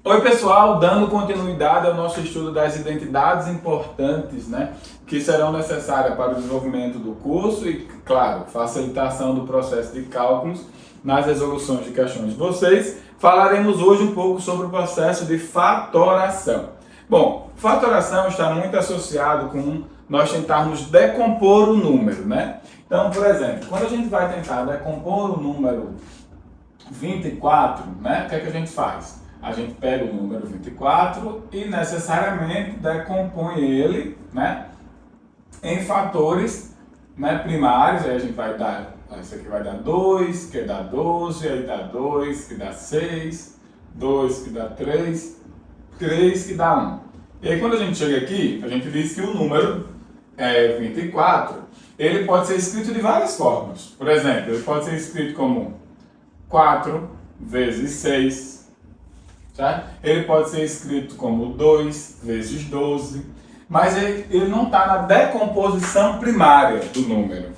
Oi pessoal, dando continuidade ao nosso estudo das identidades importantes, que serão necessárias para o desenvolvimento do curso e, claro, facilitação do processo de cálculos nas resoluções de questões de vocês, falaremos hoje um pouco sobre o processo de fatoração. Bom, fatoração está muito associado com nós tentarmos decompor o número, Então, por exemplo, quando a gente vai tentar decompor o número 24, o que é que a gente faz? A gente pega o número 24 e necessariamente decompõe ele, em fatores, primários. Aí a gente vai dar, isso aqui vai dar 2, que dá 12, aí dá 2, que dá 6, 2 que dá 3, 3 que dá 1. E aí quando a gente chega aqui, a gente diz que o número 24, ele pode ser escrito de várias formas. Por exemplo, ele pode ser escrito como 4 vezes 6, certo? Ele pode ser escrito como 2 vezes 12, mas ele não está na decomposição primária do número.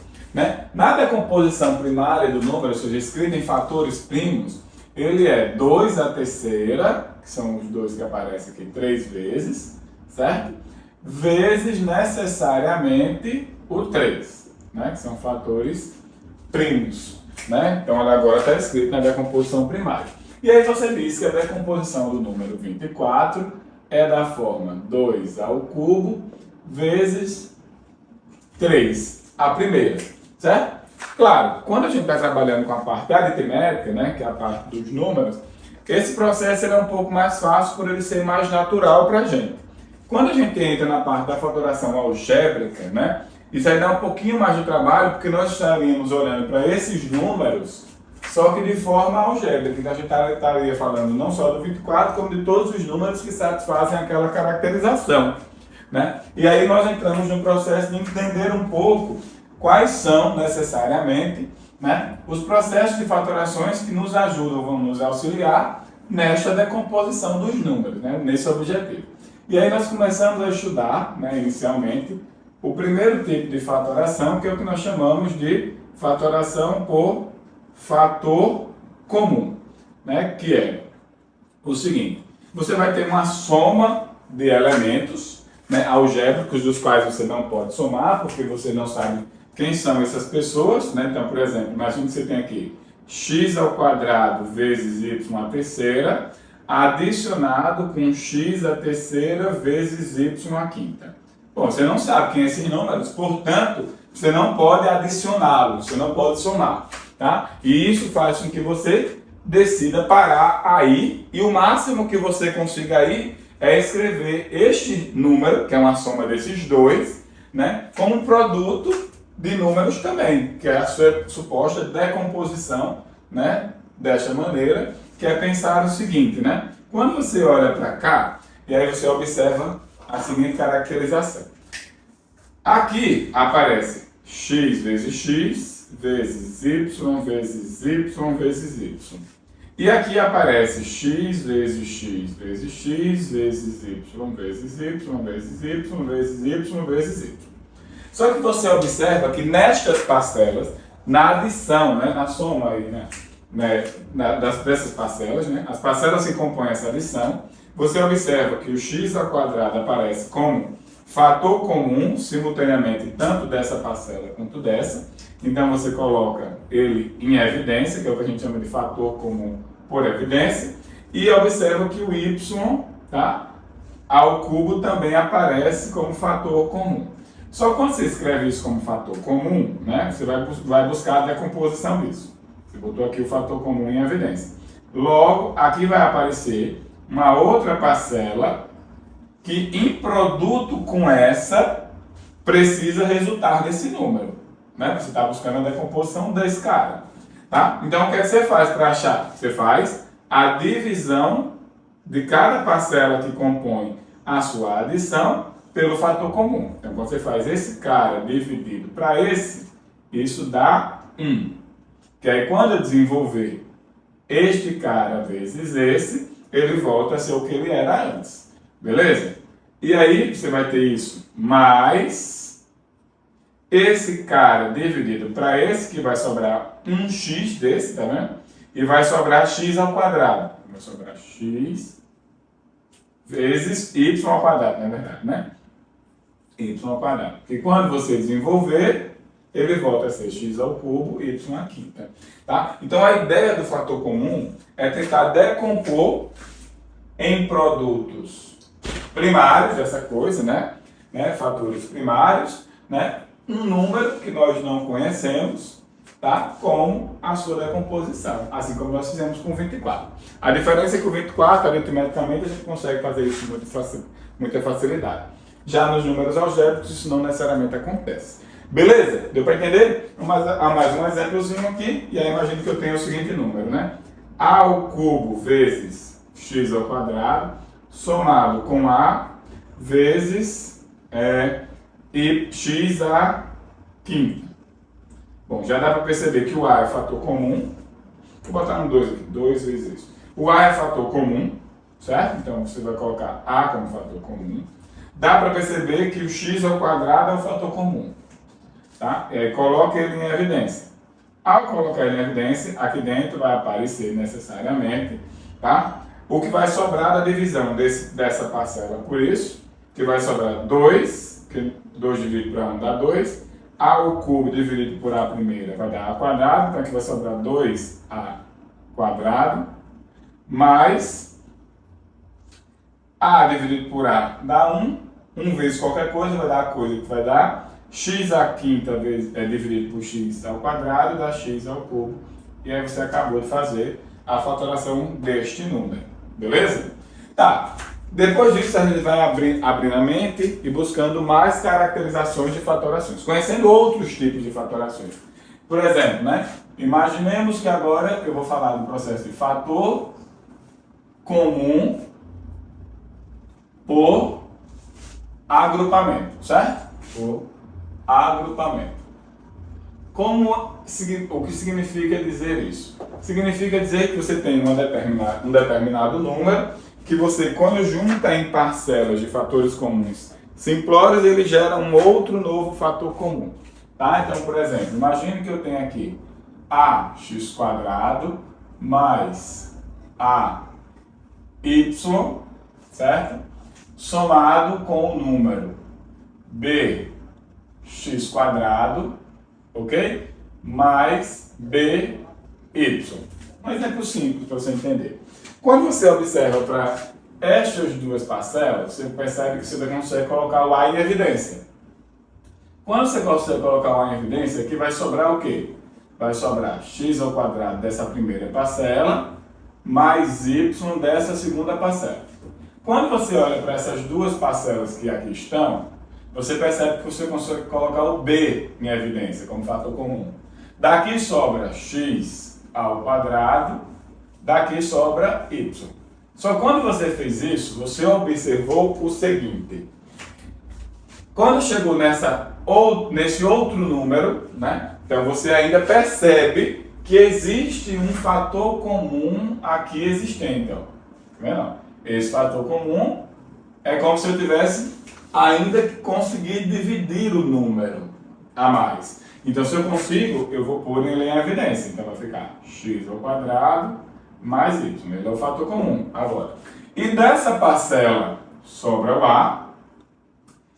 Na decomposição primária do número, ou seja, escrito em fatores primos, ele é 2 à terceira, que são os dois que aparecem aqui 3 vezes, certo? Vezes necessariamente o 3, que são fatores primos. Então ela agora está escrito na decomposição primária. E aí você diz que a decomposição do número 24 é da forma 2 ao cubo vezes 3, a primeira, certo? Claro, quando a gente está trabalhando com a parte aritmética, que é a parte dos números, esse processo é um pouco mais fácil por ele ser mais natural para a gente. Quando a gente entra na parte da fatoração algébrica, isso aí dá um pouquinho mais de trabalho, porque nós estaríamos olhando para esses números, só que de forma algébrica. Então a gente estaria falando não só do 24, como de todos os números que satisfazem aquela caracterização. E aí nós entramos no processo de entender um pouco quais são necessariamente os processos de fatorações que nos ajudam, vão nos auxiliar nesta decomposição dos números, nesse objetivo. E aí nós começamos a estudar, inicialmente, o primeiro tipo de fatoração, que é o que nós chamamos de fatoração por fator comum, que é o seguinte: você vai ter uma soma de elementos algébricos dos quais você não pode somar, porque você não sabe quem são essas pessoas, Então, por exemplo, imagine que você tem aqui x ao quadrado vezes y à terceira, adicionado com x à terceira vezes y à quinta. Bom, você não sabe quem são esses números, portanto, você não pode adicioná-los, você não pode somar. E isso faz com que você decida parar aí, e o máximo que você consiga aí é escrever este número, que é uma soma desses dois, como um produto de números também, que é a sua suposta decomposição, desta maneira, que é pensar o seguinte, quando você olha para cá, e aí você observa a seguinte caracterização. Aqui aparece x vezes x, vezes y vezes y vezes y. E aqui aparece x vezes x vezes x vezes y vezes y vezes y vezes y vezes y. Só que você observa que nestas parcelas, na adição, na soma aí, dessas parcelas, as parcelas que compõem essa adição, você observa que o x ao quadrado aparece como fator comum simultaneamente tanto dessa parcela quanto dessa. Então você coloca ele em evidência, que é o que a gente chama de fator comum por evidência, e observa que o y ao cubo também aparece como fator comum. Só que quando você escreve isso como fator comum, você vai buscar a decomposição disso. Você botou aqui o fator comum em evidência. Logo, aqui vai aparecer uma outra parcela que, em produto com essa, precisa resultar desse número. Você está buscando a decomposição desse cara. Então, o que é que você faz para achar? Você faz a divisão de cada parcela que compõe a sua adição pelo fator comum. Então, quando você faz esse cara dividido para esse, isso dá 1. Que aí, quando eu desenvolver este cara vezes esse, ele volta a ser o que ele era antes. Beleza? E aí, você vai ter isso mais esse cara dividido para esse, que vai sobrar um x desse, tá vendo? E vai sobrar x ao quadrado. Vai sobrar x vezes y ao quadrado, na verdade, né? Y ao quadrado. E quando você desenvolver, ele volta a ser x ao cubo, y à quinta. Tá? Então a ideia do fator comum é tentar decompor em produtos primários, essa coisa, né? Fatores primários, né? Um número que nós não conhecemos, tá? Como a sua decomposição, assim como nós fizemos com 24. A diferença é que o 24, aritmeticamente, a gente consegue fazer isso com muita facilidade. Já nos números algébricos, isso não necessariamente acontece. Beleza? Deu para entender? Há mais um exemplozinho aqui, e aí imagine que eu tenho o seguinte número, né? A ao cubo vezes x ao quadrado, somado com a vezes e x à quinta. Bom, já dá para perceber que o a é fator comum. Vou botar um 2 aqui, 2 vezes isso. O a é fator comum, certo? Então você vai colocar a como fator comum. Dá para perceber que o x ao quadrado é um fator comum. Tá? E aí coloca ele em evidência. Ao colocar ele em evidência, aqui dentro vai aparecer necessariamente, tá? O que vai sobrar da divisão dessa parcela por isso, que vai sobrar 2, que 2 dividido por A1 dá 2, A ao cubo dividido por A primeira vai dar A quadrado, então aqui vai sobrar 2A quadrado, mais A dividido por A dá 1, 1 vezes qualquer coisa vai dar a coisa que vai dar, x à quinta vezes, dividido por x ao quadrado dá x ao cubo, e aí você acabou de fazer a fatoração deste número, beleza? Tá, depois disso a gente vai abrindo a mente e buscando mais caracterizações de fatorações, conhecendo outros tipos de fatorações. Por exemplo, né? Imaginemos que agora eu vou falar do processo de fator comum por agrupamento, certo? Por agrupamento. O que significa dizer isso? Significa dizer que você tem um determinado número que você, quando junta em parcelas de fatores comuns simplórios, ele gera um outro novo fator comum. Tá? Então, por exemplo, imagine que eu tenho aqui ax² mais ay, certo? Somado com o número bx², ok? Mais by. Um exemplo simples para você entender. Quando você observa para estas duas parcelas, você percebe que você consegue colocar o a em evidência. Quando você consegue colocar o a em evidência, aqui vai sobrar o quê? Vai sobrar x² dessa primeira parcela, mais y dessa segunda parcela. Quando você olha para essas duas parcelas que aqui estão, você percebe que você consegue colocar o b em evidência como fator comum. Daqui sobra x ao quadrado, daqui sobra y. Só quando você fez isso, você observou o seguinte. Quando chegou nesse outro número, né? Então você ainda percebe que existe um fator comum aqui existente. Ó. Tá vendo? Esse fator comum é como se eu tivesse ainda que conseguir dividir o número a mais. Então, se eu consigo, eu vou pôr ele em evidência. Então, vai ficar x² mais y. Ele é o fator comum agora. E dessa parcela sobra o a,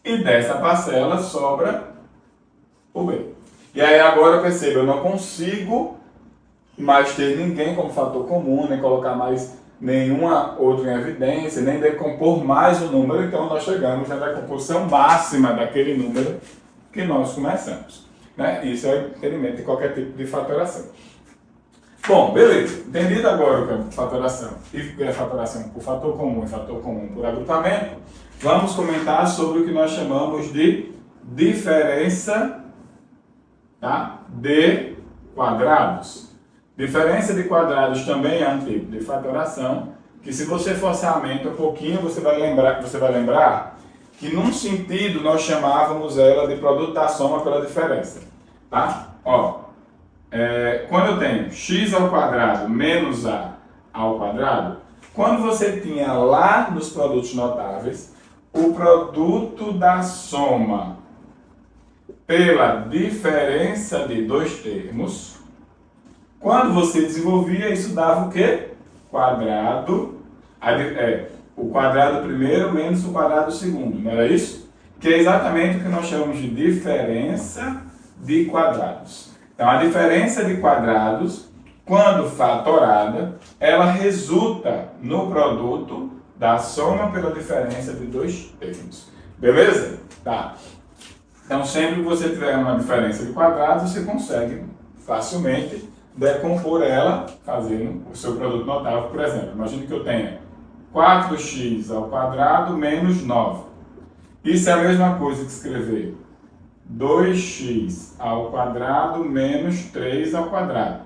e dessa parcela sobra o b. E aí, agora eu percebo, eu não consigo mais ter ninguém como fator comum, nem colocar mais nenhuma outra em evidência, nem decompor mais o número, então nós chegamos na decomposição máxima daquele número que nós começamos. Né? Isso é o entendimento de qualquer tipo de fatoração. Bom, beleza. Entendido agora o que é fatoração e a fatoração por fator comum e fator comum por agrupamento, vamos comentar sobre o que nós chamamos de diferença, tá? De quadrados. Diferença de quadrados também é um tipo de fatoração, que se você forçar a mente um pouquinho, você vai lembrar que num sentido nós chamávamos ela de produto da soma pela diferença. Tá? Ó, quando eu tenho x² menos a ao quadrado, quando você tinha lá nos produtos notáveis, o produto da soma pela diferença de dois termos, quando você desenvolvia, isso dava o quê? Quadrado. o quadrado primeiro menos o quadrado segundo, não era isso? Que é exatamente o que nós chamamos de diferença de quadrados. Então, a diferença de quadrados, quando fatorada, ela resulta no produto da soma pela diferença de dois termos. Beleza? Tá. Então, sempre que você tiver uma diferença de quadrados, você consegue facilmente decompor ela fazendo o seu produto notável. Por exemplo, imagine que eu tenha 4x ao quadrado menos 9. Isso é a mesma coisa que escrever 2x ao quadrado menos 3 ao quadrado.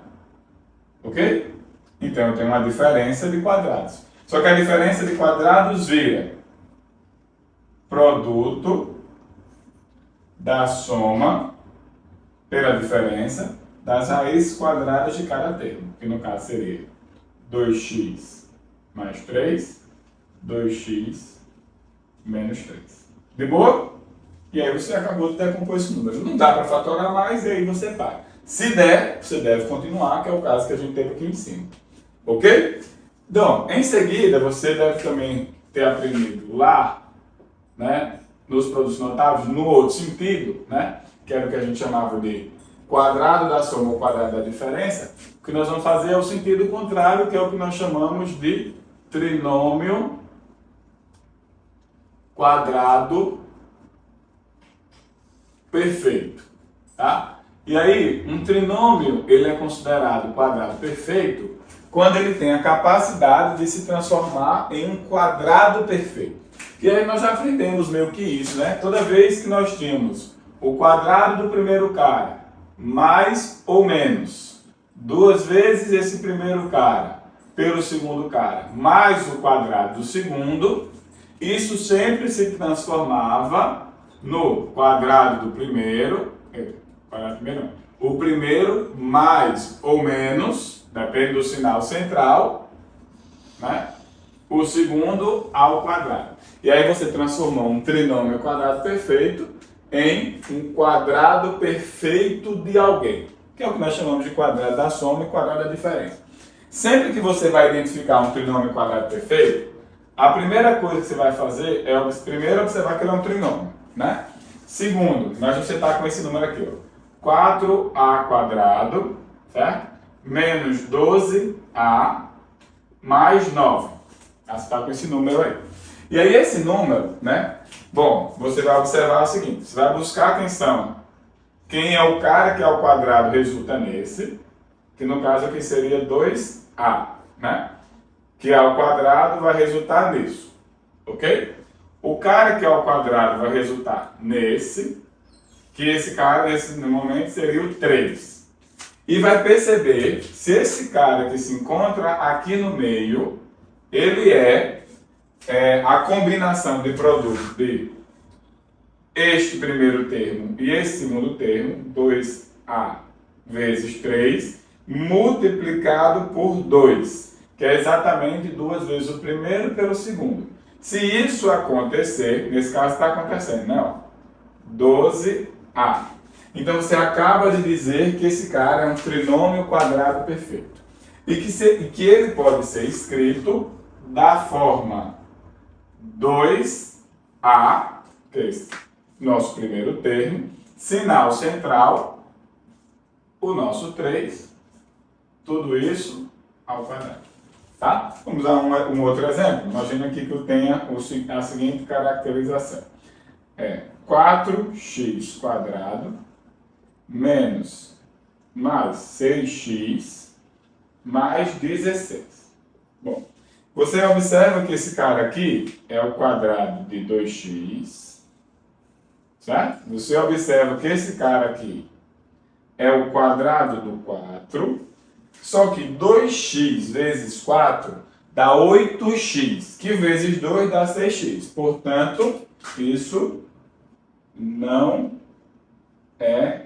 Ok? Então, eu tenho uma diferença de quadrados. Só que a diferença de quadrados vira produto da soma pela diferença das raízes quadradas de cada termo, que no caso seria 2x mais 3, 2x menos 3. De boa? E aí você acabou de decompor esse número. Não dá para fatorar mais e aí você para. Se der, você deve continuar, que é o caso que a gente teve aqui em cima. Ok? Então, em seguida, você deve também ter aprendido lá, né, nos produtos notáveis, no outro sentido, né, que era o que a gente chamava de quadrado da soma ou quadrado da diferença. O que nós vamos fazer é o sentido contrário, que é o que nós chamamos de trinômio quadrado perfeito, tá? E aí, um trinômio, ele é considerado quadrado perfeito quando ele tem a capacidade de se transformar em um quadrado perfeito. E aí nós já aprendemos meio que isso, né? Toda vez que nós tínhamos o quadrado do primeiro cara, mais ou menos, duas vezes esse primeiro cara pelo segundo cara, mais o quadrado do segundo, isso sempre se transformava no quadrado do primeiro, o primeiro mais ou menos, depende do sinal central, né? O segundo ao quadrado. E aí você transformou um trinômio quadrado perfeito em um quadrado perfeito de alguém, que é o que nós chamamos de quadrado da soma e quadrado da diferença. Sempre que você vai identificar um trinômio quadrado perfeito, a primeira coisa que você vai fazer é, primeiro, observar que ele é um trinômio, né? Segundo, nós você está com esse número aqui, ó, 4a quadrado, certo? Menos 12a mais 9. Você está com esse número aí. E aí esse número, né? Bom, você vai observar o seguinte, você vai buscar atenção. Quem é o cara que ao quadrado resulta nesse, que no caso aqui seria 2a, né? Que ao quadrado vai resultar nisso, ok? O cara que ao quadrado vai resultar nesse, que esse cara nesse momento seria o 3. E vai perceber se esse cara que se encontra aqui no meio, ele é a combinação de produto de este primeiro termo e esse segundo termo, 2a vezes 3, multiplicado por 2, que é exatamente duas vezes o primeiro pelo segundo. Se isso acontecer, nesse caso está acontecendo, né? 12a. Então você acaba de dizer que esse cara é um trinômio quadrado perfeito. E que ele pode ser escrito da forma 2a, que é esse nosso primeiro termo, sinal central, o nosso 3, tudo isso ao quadrado. Tá? Vamos dar um outro exemplo. Imagina aqui que eu tenha a seguinte caracterização. 4x quadrado menos mais 6x mais 16. Bom, você observa que esse cara aqui é o quadrado de 2x, certo? Você observa que esse cara aqui é o quadrado do 4, só que 2x vezes 4 dá 8x, que vezes 2 dá 6x. Portanto, isso não é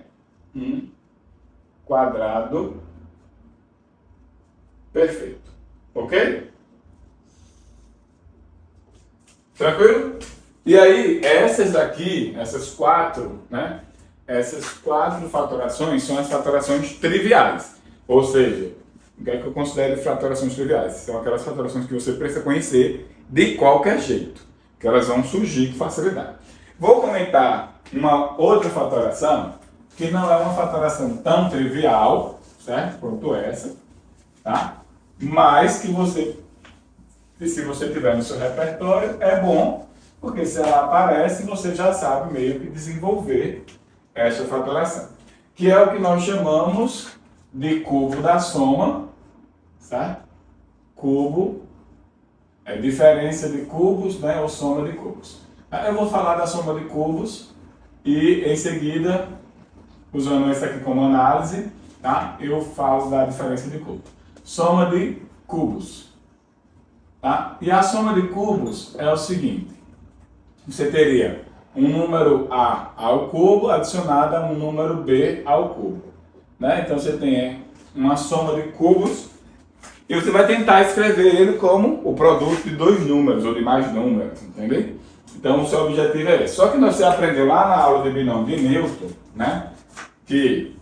um quadrado perfeito. Ok? Tranquilo? E aí, essas daqui, essas quatro, né? Essas quatro fatorações são as fatorações triviais. Ou seja, o que é que eu considero fatorações triviais? São aquelas fatorações que você precisa conhecer de qualquer jeito, que elas vão surgir com facilidade. Vou comentar uma outra fatoração, que não é uma fatoração tão trivial, certo? Quanto essa, tá? Mas que se você tiver no seu repertório, é bom, porque se ela aparece, você já sabe meio que desenvolver essa fatoração, que é o que nós chamamos de cubo da soma, certo? Cubo é diferença de cubos, né, ou soma de cubos. Eu vou falar da soma de cubos e, em seguida, usando isso aqui como análise, tá? Eu falo da diferença de cubos. Soma de cubos. Tá? E a soma de cubos é o seguinte. Você teria um número A ao cubo adicionado a um número B ao cubo. Né? Então você tem uma soma de cubos e você vai tentar escrever ele como o produto de dois números ou de mais números, entendeu? Então o seu objetivo é esse. Só que você aprendeu lá na aula de binômio de Newton, né, que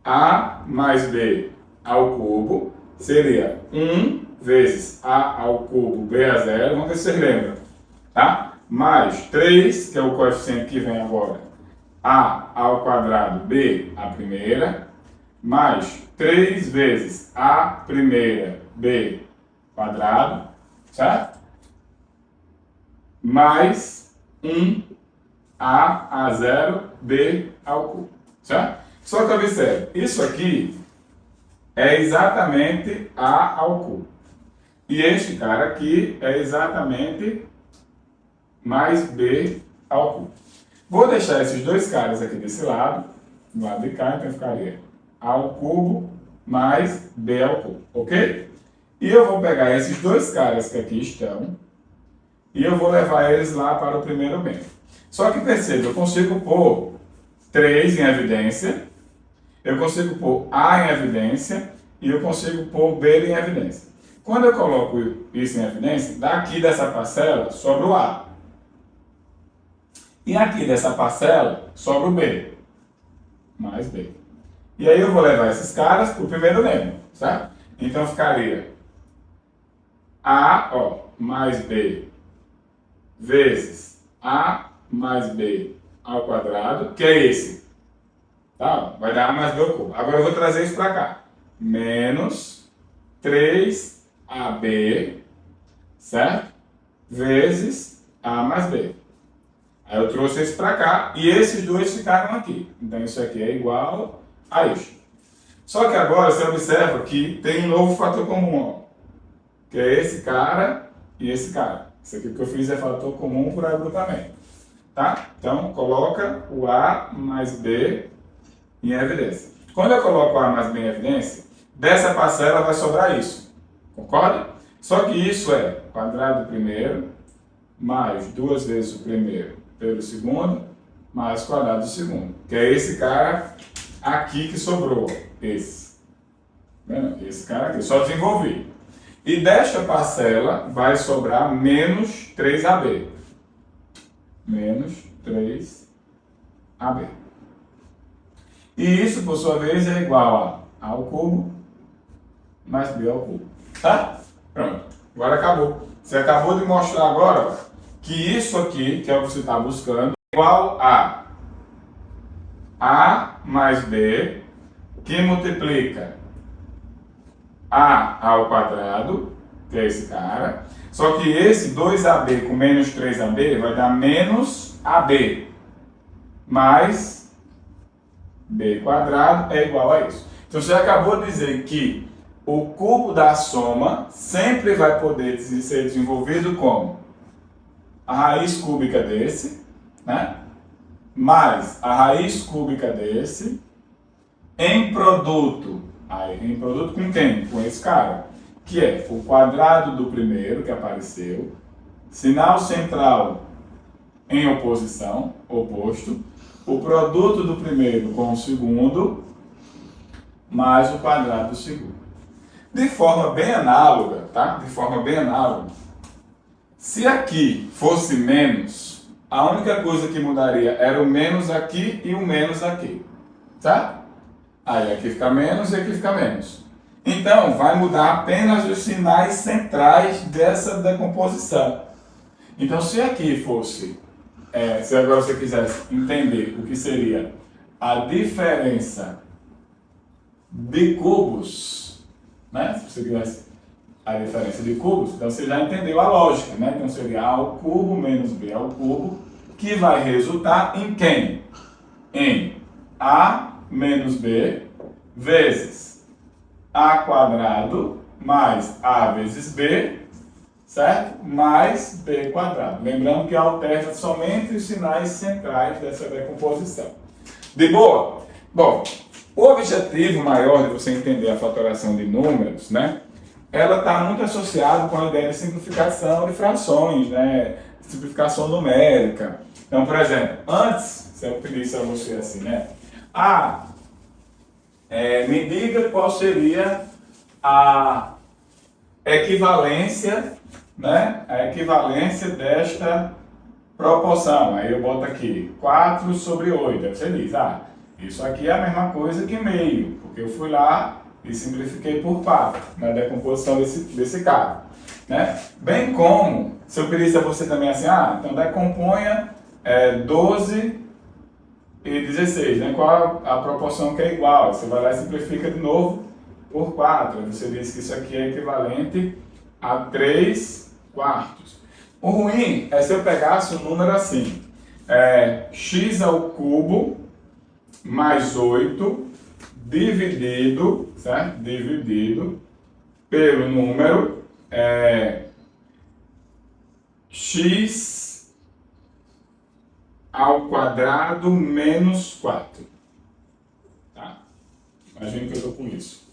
A mais B ao cubo seria 1 vezes A ao cubo B a zero, vamos ver se vocês lembram, tá? Mais 3, que é o coeficiente que vem agora, A ao quadrado B a primeira, mais 3 vezes A primeira B quadrado, certo? Mais 1 A a zero B ao cubo, certo? Só que observe, isso aqui é exatamente A ao cubo. E este cara aqui é exatamente mais B ao cubo. Vou deixar esses dois caras aqui desse lado, do lado de cá, então ficaria A ao cubo mais B ao cubo, ok? E eu vou pegar esses dois caras que aqui estão e eu vou levar eles lá para o primeiro bem. Só que perceba, eu consigo pôr 3 em evidência, eu consigo pôr A em evidência e eu consigo pôr B em evidência. Quando eu coloco isso em evidência, daqui dessa parcela sobra o A. E aqui dessa parcela sobra o B, mais B. E aí eu vou levar esses caras para o primeiro lema, certo? Então ficaria A, mais B vezes A mais B ao quadrado, que é esse. Tá? Vai dar A mais B ao cubo. Agora eu vou trazer isso para cá. Menos 3AB, certo? Vezes A mais B. Aí eu trouxe esse para cá e esses dois ficaram aqui. Então isso aqui é igual a isso. Só que agora você observa que tem um novo fator comum, ó, que é esse cara e esse cara. Isso aqui que eu fiz é fator comum por agrupamento. Tá? Então coloca o A mais B em evidência. Quando eu coloco o A mais B em evidência, dessa parcela vai sobrar isso. Concorda? Só que isso é quadrado do primeiro mais 2 vezes o primeiro pelo segundo, mais quadrado do segundo. Que é esse cara aqui que sobrou. Esse. Esse cara aqui. Só desenvolvi. E desta parcela vai sobrar menos 3AB. Menos 3AB. E isso, por sua vez, é igual a A ao cubo mais B ao cubo. Tá? Pronto. Agora acabou. Você acabou de mostrar agora, ó, que isso aqui, que é o que você está buscando, é igual a A mais B, que multiplica A ao quadrado, que é esse cara. Só que esse 2AB com menos 3AB vai dar menos AB. Mais B quadrado é igual a isso. Então você acabou de dizer que o cubo da soma sempre vai poder ser desenvolvido como a raiz cúbica desse, né? Mais a raiz cúbica desse, em produto. Aí, em produto com quem? Com esse cara. Que é o quadrado do primeiro, que apareceu, sinal central em oposição, oposto, o produto do primeiro com o segundo, mais o quadrado do segundo. De forma bem análoga, tá? De forma bem análoga. Se aqui fosse menos, a única coisa que mudaria era o menos aqui e o menos aqui, tá? Aí aqui fica menos e aqui fica menos. Então, vai mudar apenas os sinais centrais dessa decomposição. Então, se aqui fosse, se agora você quisesse entender o que seria a diferença de cubos, né? Se você quisesse a diferença de cubos, então você já entendeu a lógica, né? Então seria A ao cubo menos B ao cubo, que vai resultar em quem? Em A menos B vezes A quadrado mais A vezes B, certo? Mais B quadrado. Lembrando que alterna somente os sinais centrais dessa decomposição. De boa? Bom, o objetivo maior de você entender a fatoração de números, né? Ela está muito associada com a ideia de simplificação de frações, né? Simplificação numérica. Então, por exemplo, antes, se eu pedisse a você assim, né? Me diga qual seria a equivalência, né? A equivalência desta proporção. Aí eu boto aqui 4 sobre 8. Aí você diz, isso aqui é a mesma coisa que meio, porque eu fui lá e simplifiquei por 4 na decomposição desse cara, né? Bem como, se eu pedisse a você também assim, então decomponha 12 e 16, né? Qual a proporção que é igual? Você vai lá e simplifica de novo por 4. Você diz que isso aqui é equivalente a 3 quartos. O ruim é se eu pegasse um número assim, x ao cubo mais 8 dividido, certo? Dividido pelo número x ao quadrado menos 4. Tá? Imagina que eu estou com isso.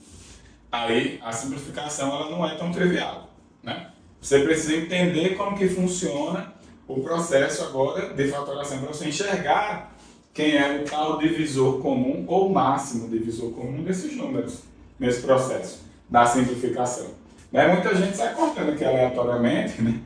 Aí a simplificação ela não é tão trivial, né? Você precisa entender como que funciona o processo agora de fatoração para você enxergar quem é o tal divisor comum ou máximo divisor comum desses números nesse processo da simplificação. Né? Muita gente sai cortando aqui aleatoriamente, né?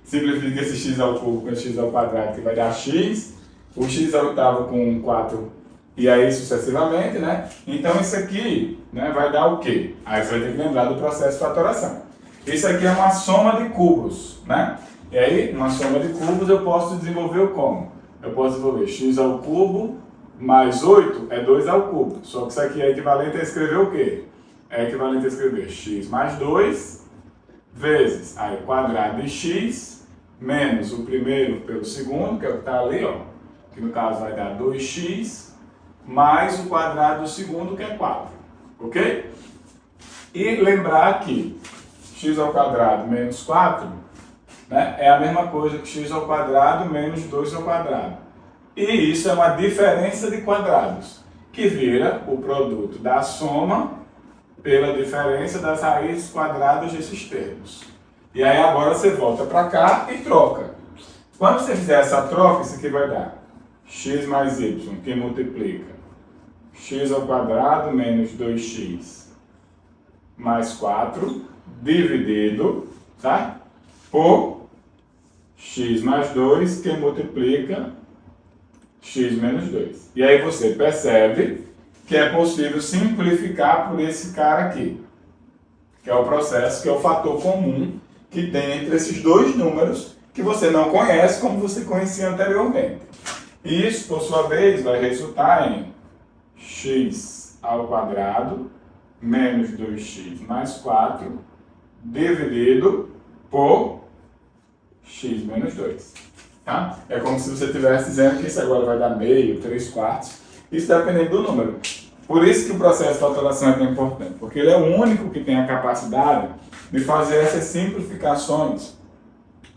Simplifica esse x ao cubo com x ao quadrado, que vai dar x, o x ao oitavo com 4 e aí sucessivamente, né? Então isso aqui, né, vai dar o quê? Aí você vai ter que lembrar do processo de fatoração. Isso aqui é uma soma de cubos, né? E aí, uma soma de cubos eu posso desenvolver como? Eu posso desenvolver x ao cubo mais 8 é 2 ao cubo. Só que isso aqui é equivalente a escrever o quê? É equivalente a escrever x mais 2 vezes aí quadrado de x menos o primeiro pelo segundo, que é o que está ali, ó, que no caso vai dar 2x mais o quadrado do segundo, que é 4. Ok? E lembrar que x ao quadrado menos 4, né, é a mesma coisa que x ao quadrado menos 2 ao quadrado. E isso é uma diferença de quadrados, que vira o produto da soma pela diferença das raízes quadradas desses termos. E aí agora você volta para cá e troca. Quando você fizer essa troca, isso aqui vai dar x mais y, que multiplica x ao quadrado menos 2x mais 4, dividido, tá? Por x mais 2, que multiplica x menos 2. E aí você percebe que é possível simplificar por esse cara aqui, que é o processo, que é o fator comum que tem entre esses dois números que você não conhece como você conhecia anteriormente. E isso, por sua vez, vai resultar em x ao quadrado menos 2x mais 4 dividido por x menos 2. Tá? É como se você estivesse dizendo que isso agora vai dar meio, 3 quartos. Isso dependendo do número. Por isso que o processo de fatoração é tão importante, porque ele é o único que tem a capacidade de fazer essas simplificações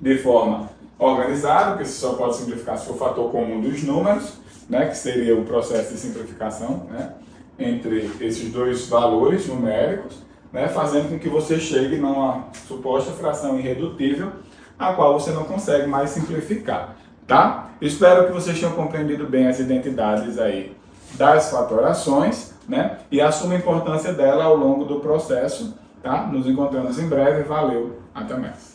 de forma organizada, porque você só pode simplificar se for o fator comum dos números, né, que seria o processo de simplificação, né, entre esses dois valores numéricos, né, fazendo com que você chegue numa suposta fração irredutível, a qual você não consegue mais simplificar, tá? Espero que vocês tenham compreendido bem as identidades aí das fatorações, né, e a suma importância dela ao longo do processo, tá? Nos encontramos em breve, valeu, até mais.